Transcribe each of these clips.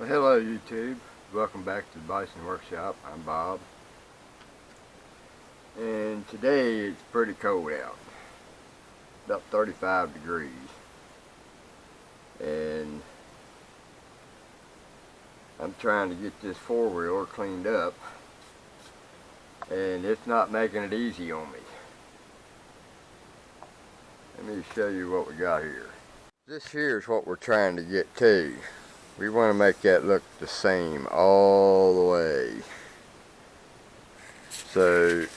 Well, hello YouTube, welcome back to the Bison Workshop. I'm Bob, and today it's pretty cold out, about 35 degrees, and I'm trying to get this four-wheeler cleaned up, and it's not making it easy on me. Let me show you what we got here. This here is what we're trying to get to. We want to make that look the same all the way. So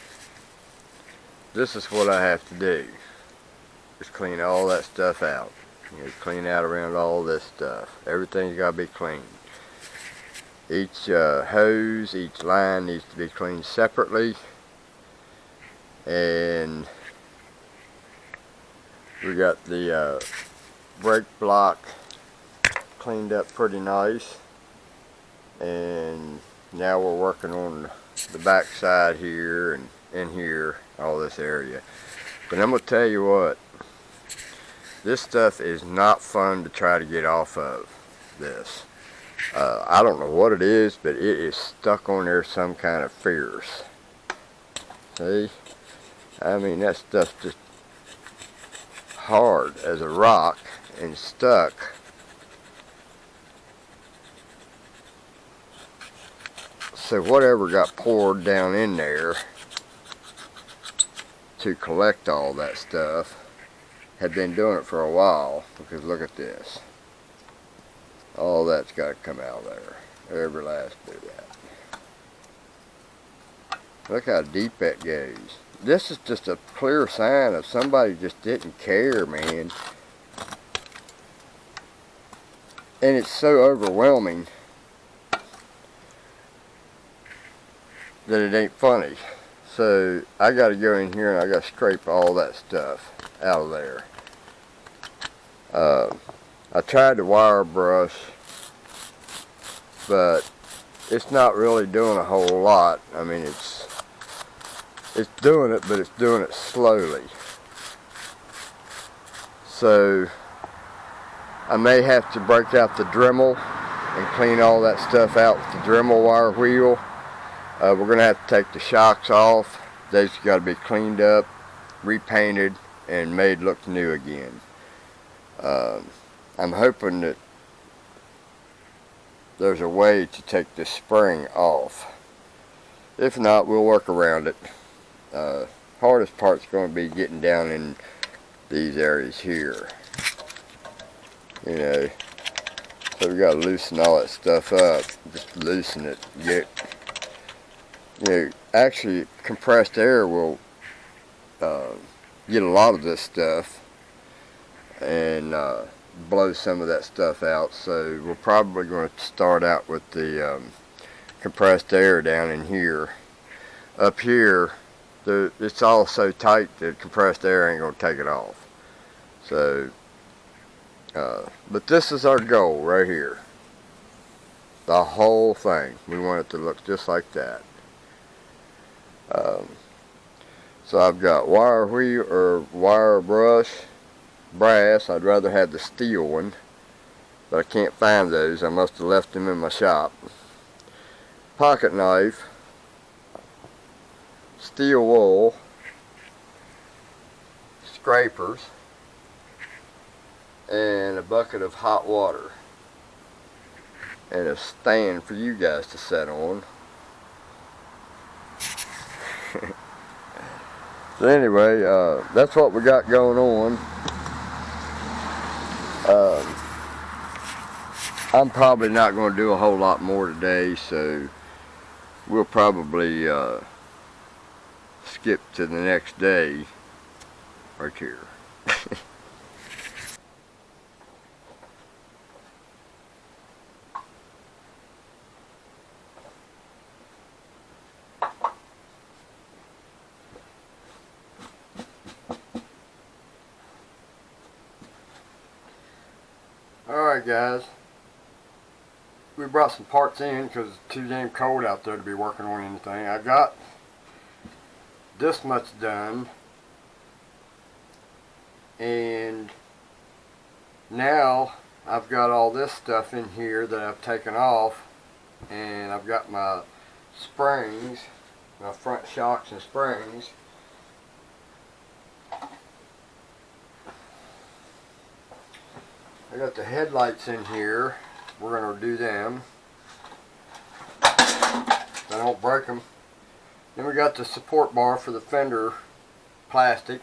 this is what I have to do. Just clean all that stuff out. Clean out around all this stuff. Everything's got to be clean. Each hose, each line needs to be cleaned separately. And we got the brake block cleaned up pretty nice, and now we're working on the back side here and in here, all this area. But I'm gonna tell you what, this stuff is not fun to try to get off of this. I don't know what it is, but it is stuck on there some kind of fierce. See, I mean, that stuff's just hard as a rock and stuck. So whatever got poured down in there to collect all that stuff had been doing it for a while, because look at this. All that's got to come out of there. Every last bit of that. Look how deep that goes. This is just a clear sign of somebody just didn't care, man. And it's so overwhelming that it ain't funny. So I got to go in here and I got to scrape all that stuff out of there. I tried the wire brush, but it's not really doing a whole lot. I mean, it's doing it, but it's doing it slowly. So I may have to break out the Dremel and clean all that stuff out with the Dremel wire wheel. We're going to have to take the shocks off. Those got to be cleaned up, repainted, and made look new again. I'm hoping that there's a way to take the spring off. If not, we'll work around it. Hardest part's going to be getting down in these areas here. You know, so we got to loosen all that stuff up. Just loosen it. Actually, compressed air will get a lot of this stuff and blow some of that stuff out. So we're probably going to start out with the compressed air down in here. Up here, it's all so tight that compressed air ain't going to take it off. So, but this is our goal right here. The whole thing. We want it to look just like that. So I've got wire wheel or wire brush, brass. I'd rather have the steel one, but I can't find those. I must have left them in my shop. Pocket knife, steel wool, scrapers, and a bucket of hot water, and a stand for you guys to sit on. So anyway, that's what we got going on. I'm probably not going to do a whole lot more today, so we'll probably skip to the next day right here. Alright guys, we brought some parts in because it's too damn cold out there to be working on anything. I got this much done, and now I've got all this stuff in here that I've taken off, and I've got my springs, my front shocks and springs. I got the headlights in here. We're going to do them. I don't break them. Then we got the support bar for the fender plastic.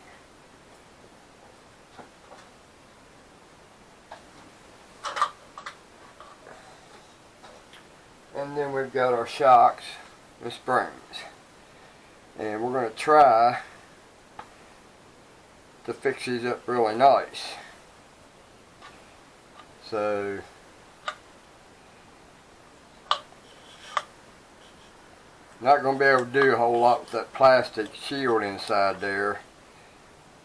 And then we've got our shocks and springs. And we're going to try to fix these up really nice. So not going to be able to do a whole lot with that plastic shield inside there,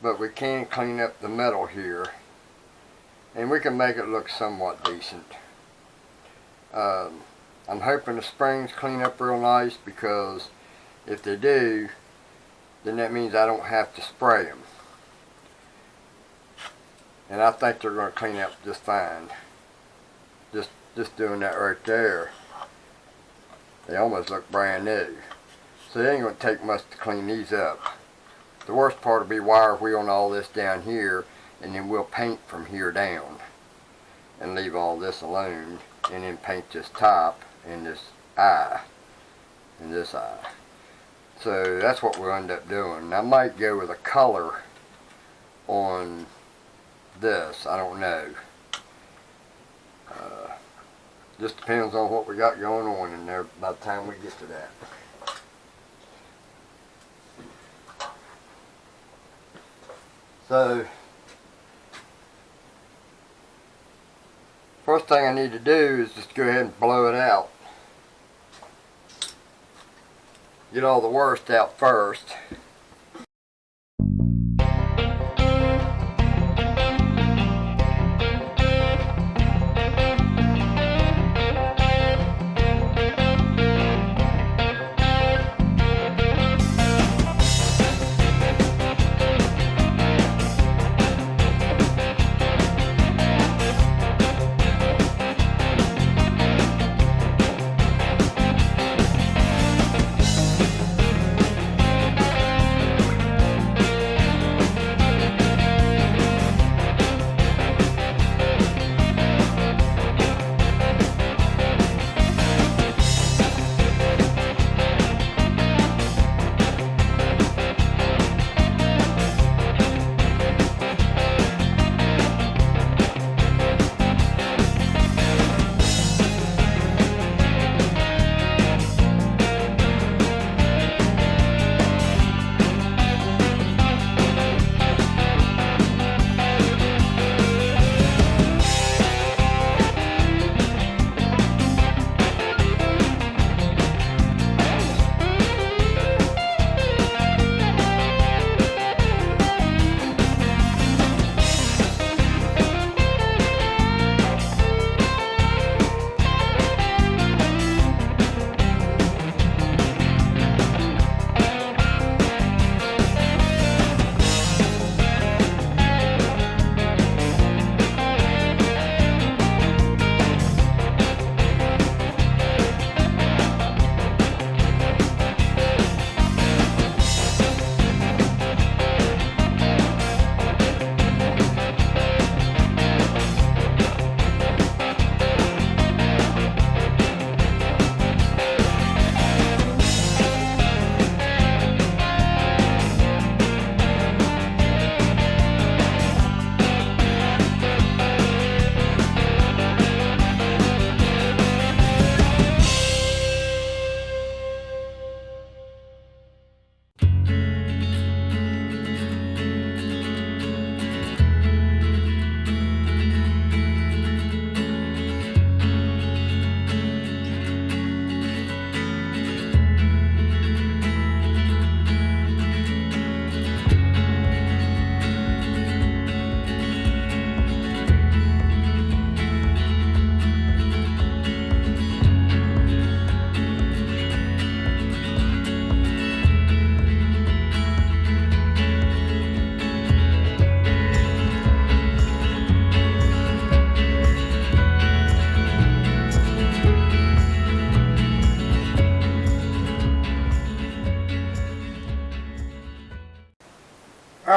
but we can clean up the metal here, and we can make it look somewhat decent. I'm hoping the springs clean up real nice, because if they do, then that means I don't have to spray them. And I think they're going to clean up just fine. Just doing that right there. They almost look brand new. So it ain't going to take much to clean these up. The worst part will be wire wheeling all this down here, and then we'll paint from here down. And leave all this alone, and then paint this top and this eye and this eye. So that's what we'll end up doing. I might go with a color on this, I don't know. Just depends on what we got going on in there by the time we get to that. So first thing I need to do is just go ahead and blow it out. Get all the worst out first.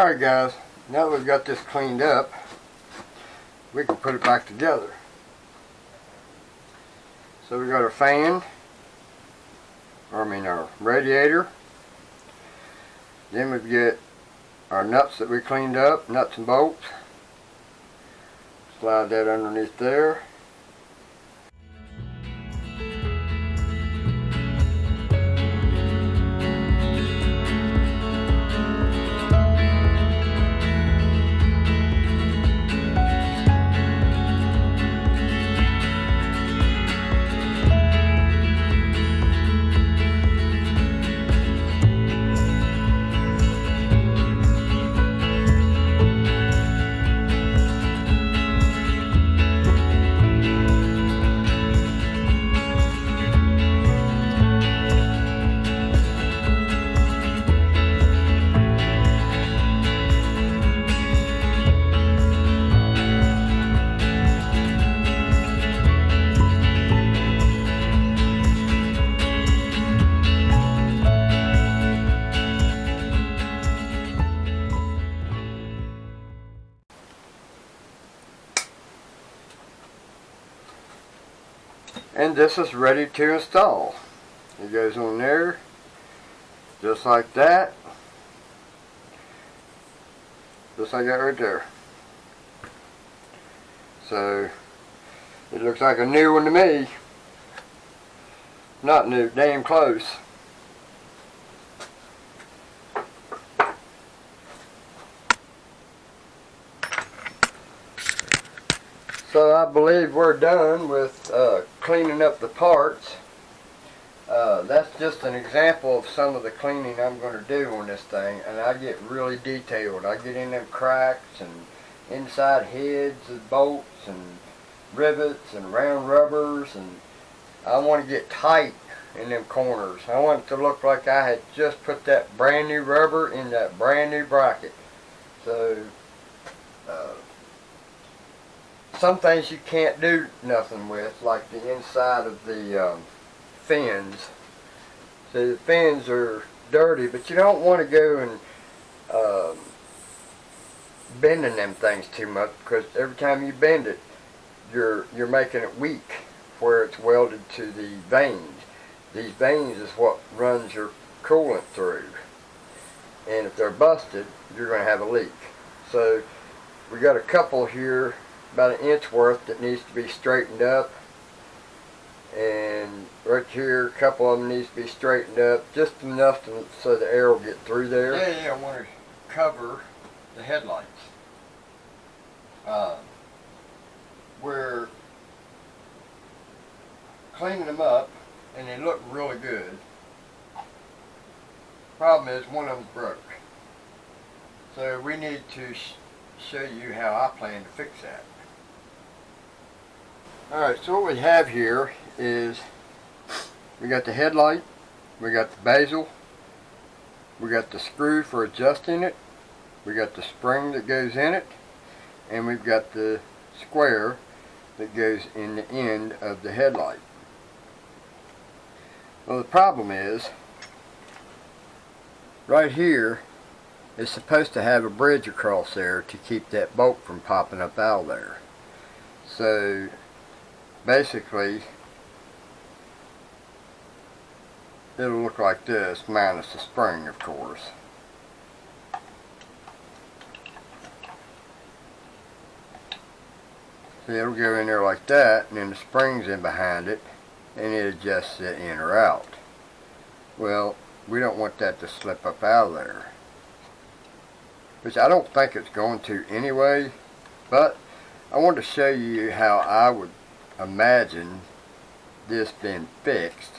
Alright guys, now that we've got this cleaned up, we can put it back together. So we got our fan, our radiator. Then we've got our nuts that we cleaned up, nuts and bolts. Slide that underneath there. And this is ready to install. It goes on there, just like that. Just like that right there. So, it looks like a new one to me. Not new, damn close. So I believe we're done with cleaning up the parts. That's just an example of some of the cleaning I'm going to do on this thing, and I get really detailed. I get in them cracks and inside heads of bolts and rivets and round rubbers, and I want to get tight in them corners. I want it to look like I had just put that brand new rubber in that brand new bracket. So some things you can't do nothing with, like the inside of the fins. So the fins are dirty, but you don't want to go and bending them things too much, because every time you bend it, you're making it weak where it's welded to the vanes. These vanes is what runs your coolant through, and if they're busted, you're going to have a leak. So we got a couple here, about an inch worth, that needs to be straightened up, and right here a couple of them needs to be straightened up just enough so the air will get through there. Yeah, I want to cover the headlights. We're cleaning them up and they look really good. Problem is, one of them's broke, so we need to show you how I plan to fix that. Alright, so what we have here is we got the headlight, we got the bezel, we got the screw for adjusting it, we got the spring that goes in it, and we've got the square that goes in the end of the headlight. Well, the problem is, right here is supposed to have a bridge across there to keep that bolt from popping up out of there. So basically it'll look like this, minus the spring, of course. So it'll go in there like that, and then the spring's in behind it, and it adjusts it in or out. Well, we don't want that to slip up out of there, which I don't think it's going to anyway, but I want to show you how I would imagine this being fixed.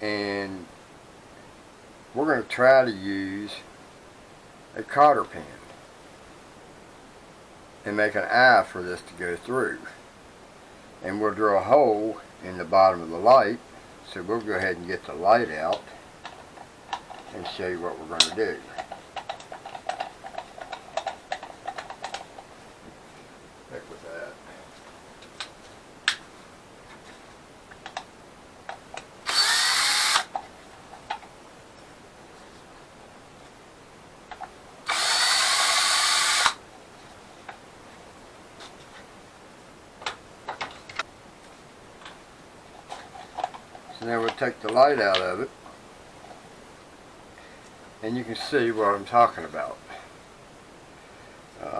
And we're going to try to use a cotter pin and make an eye for this to go through, and we'll drill a hole in the bottom of the light. So we'll go ahead and get the light out and show you what we're going to do. Heck with that. So now we'll take the light out of it, and you can see what I'm talking about.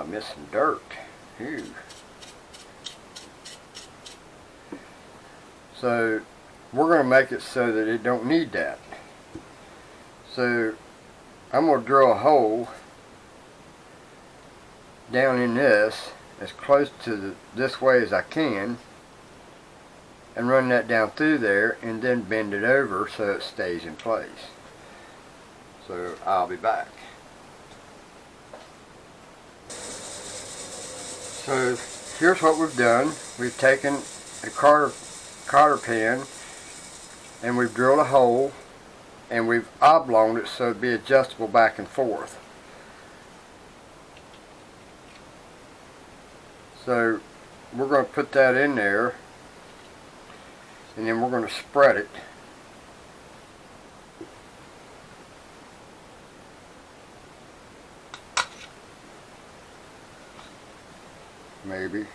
Missing dirt. Ew. So we're going to make it so that it don't need that. So I'm going to drill a hole down in this as close to this way as I can, and run that down through there, and then bend it over so it stays in place. So I'll be back. So here's what we've done. We've taken a cotter pin and we've drilled a hole, and we've oblonged it so it'd be adjustable back and forth. So we're going to put that in there, and then we're going to spread it. Maybe.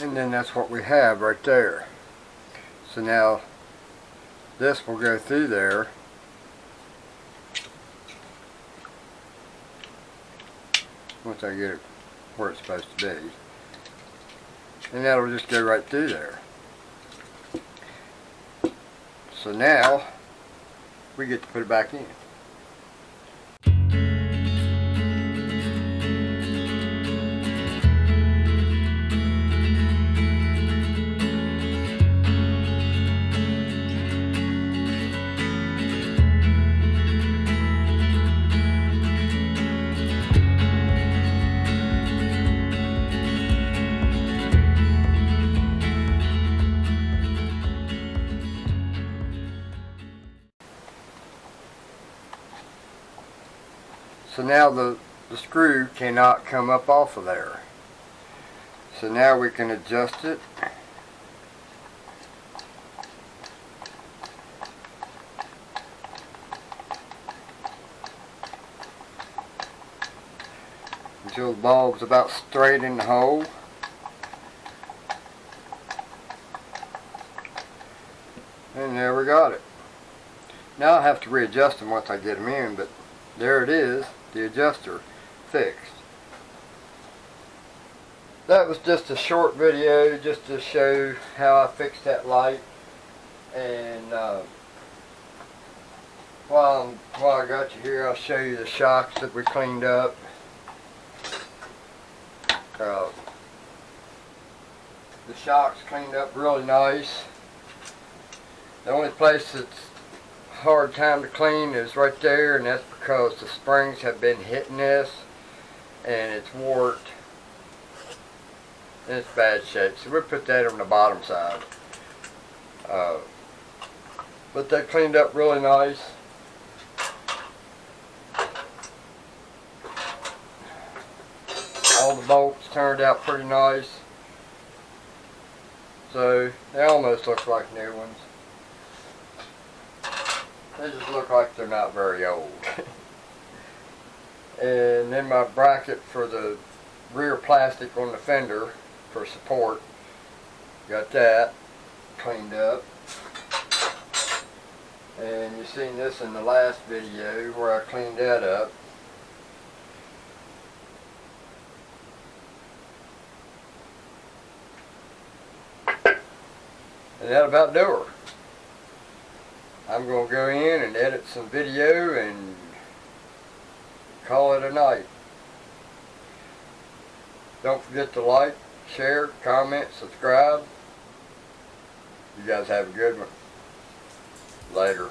And then that's what we have right there. So now this will go through there, once I get it where it's supposed to be, and that'll just go right through there. So now we get to put it back in. So now the screw cannot come up off of there. So now we can adjust it. Until the bulb's about straight in the hole. And there we got it. Now I have to readjust them once I get them in, but there it is, the adjuster fixed. That was just a short video just to show how I fixed that light. And while I got you here, I'll show you the shocks that we cleaned up. The shocks cleaned up really nice. The only place that's hard time to clean is right there, and that's because the springs have been hitting this and it's warped and it's bad shape. So we'll put that on the bottom side. But they cleaned up really nice. All the bolts turned out pretty nice. So they almost look like new ones. They just look like they're not very old. And then my bracket for the rear plastic on the fender for support, got that cleaned up. And you've seen this in the last video where I cleaned that up. And that about do her. I'm going to go in and edit some video and call it a night. Don't forget to like, share, comment, subscribe. You guys have a good one. Later.